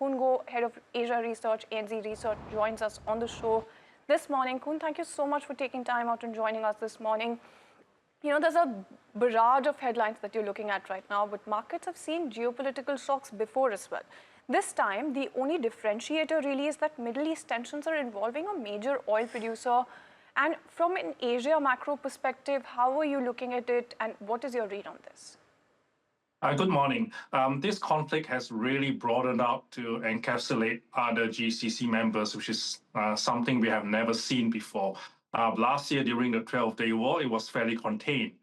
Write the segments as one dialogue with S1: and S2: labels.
S1: Khun Go, Head of Asia Research, ANZ Research, joins us on the show this morning. Khun, thank you so much for taking time out and joining us this morning. You know, there's a barrage of headlines that you're looking at right now, but markets have seen geopolitical shocks before as well. This time, the only differentiator really is that Middle East tensions are involving a major oil producer. And from an Asia macro perspective, how are you looking at it, and what is your read on this?
S2: Good morning. This conflict has really broadened out to encapsulate other GCC members, which is something we have never seen before. Last year, during the 12-day war, it was fairly contained.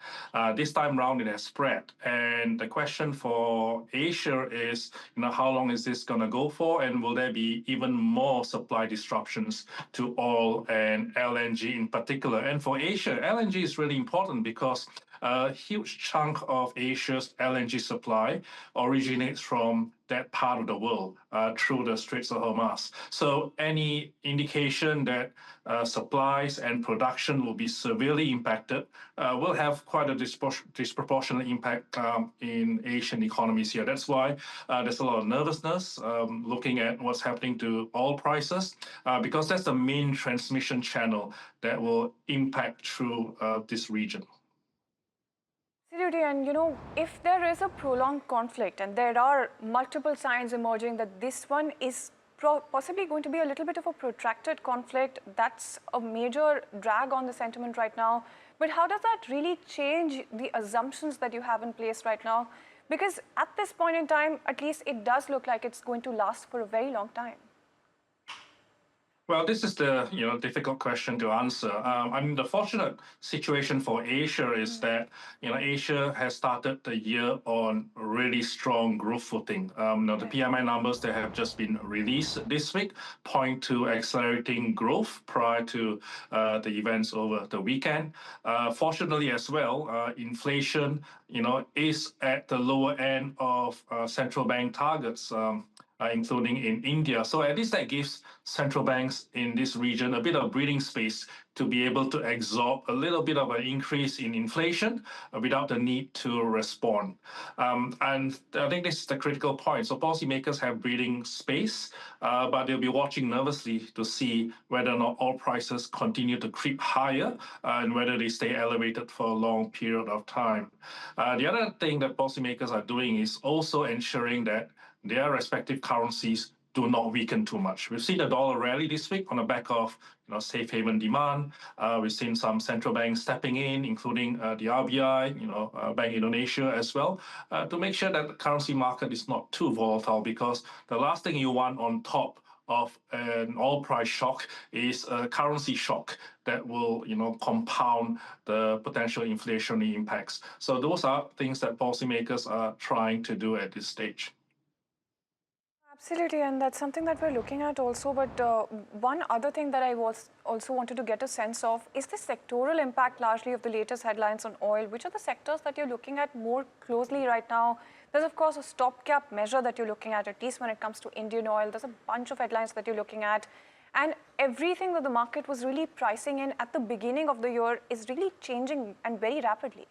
S2: This time around, it has spread. And the question for Asia is, how long is this going to go for? And will there be even more supply disruptions to oil and LNG in particular? And for Asia, LNG is really important because a huge chunk of Asia's LNG supply originates from that part of the world through the Straits of Hormuz. So any indication that supplies and production will be severely impacted will have quite a disproportionate impact in Asian economies here. That's why there's a lot of nervousness looking at what's happening to oil prices, because that's the main transmission channel that will impact through this region.
S1: Absolutely, and if there is a prolonged conflict and there are multiple signs emerging that this one is possibly going to be a little bit of a protracted conflict, that's a major drag on the sentiment right now. But how does that really change the assumptions that you have in place right now? Because at this point in time, at least it does look like it's going to last for a very long time.
S2: Well, this is the difficult question to answer. I mean, the fortunate situation for Asia is that Asia has started the year on really strong growth footing. The PMI numbers that have just been released this week point to accelerating growth prior to the events over the weekend. Fortunately, as well, inflation is at the lower end of central bank targets. Including in India. So at least that gives central banks in this region a bit of breathing space to be able to absorb a little bit of an increase in inflation without the need to respond. And I think this is the critical point. So policymakers have breathing space, but they'll be watching nervously to see whether or not oil prices continue to creep higher and whether they stay elevated for a long period of time. The other thing that policymakers are doing is also ensuring that their respective currencies do not weaken too much. We've seen the dollar rally this week on the back of safe haven demand. We've seen some central banks stepping in, including the RBI, Bank Indonesia as well, to make sure that the currency market is not too volatile, because the last thing you want on top of an oil price shock is a currency shock that will compound the potential inflationary impacts. So those are things that policymakers are trying to do at this stage.
S1: Absolutely, and that's something that we're looking at also. But one other thing that I also wanted to get a sense of is the sectoral impact largely of the latest headlines on oil. Which are the sectors that you're looking at more closely right now? There's, of course, a stopgap measure that you're looking at least when it comes to Indian oil. There's a bunch of headlines that you're looking at. And everything that the market was really pricing in at the beginning of the year is really changing and very rapidly.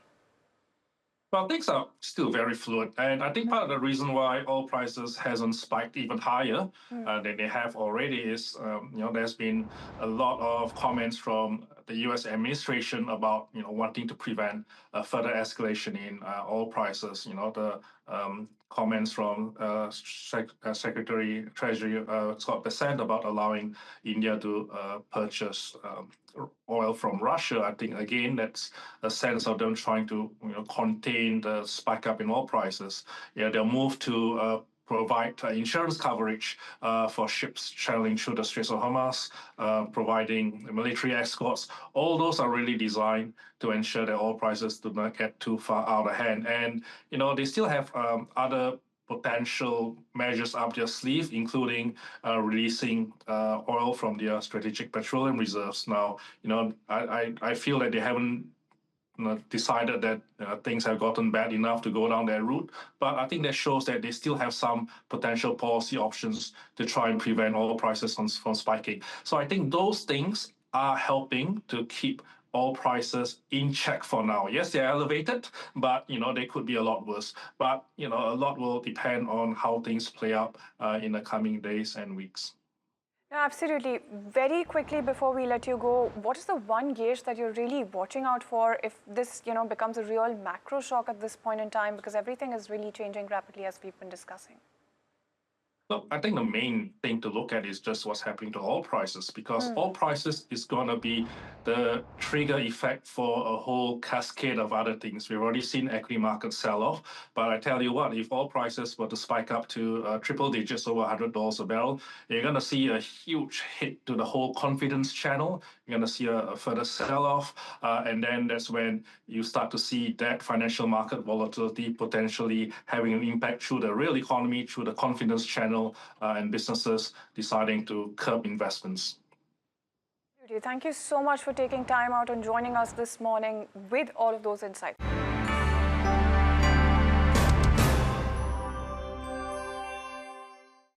S2: Well, things are still very fluid, and I think part of the reason why oil prices hasn't spiked even higher than they have already is, there's been a lot of comments from the U.S. administration about, wanting to prevent further escalation in oil prices. The comments from Secretary Treasury Scott Bessent about allowing India to purchase oil from Russia. I think, again, that's a sense of them trying to contain the spike up in oil prices. They'll move to provide insurance coverage for ships traveling through the Straits of Hormuz, providing military escorts. All those are really designed to ensure that oil prices do not get too far out of hand. And, they still have other potential measures up their sleeve, including releasing oil from their strategic petroleum reserves. Now, I feel that they haven't decided that things have gotten bad enough to go down that route. But I think that shows that they still have some potential policy options to try and prevent oil prices from spiking. So I think those things are helping to keep oil prices in check for now. Yes, they're elevated, but they could be a lot worse. But a lot will depend on how things play out in the coming days and weeks.
S1: No, absolutely. Very quickly before we let you go, what is the one gauge that you're really watching out for if this, becomes a real macro shock at this point in time, because everything is really changing rapidly as we've been discussing?
S2: Look, I think the main thing to look at is just what's happening to oil prices, because oil prices is going to be the trigger effect for a whole cascade of other things. We've already seen equity markets sell off, but I tell you what, if oil prices were to spike up to triple digits over $100 a barrel, you're going to see a huge hit to the whole confidence channel. You're going to see a further sell-off, and then that's when you start to see that financial market volatility potentially having an impact through the real economy, through the confidence channel, and businesses deciding to curb investments.
S1: Thank you so much for taking time out and joining us this morning with all of those insights.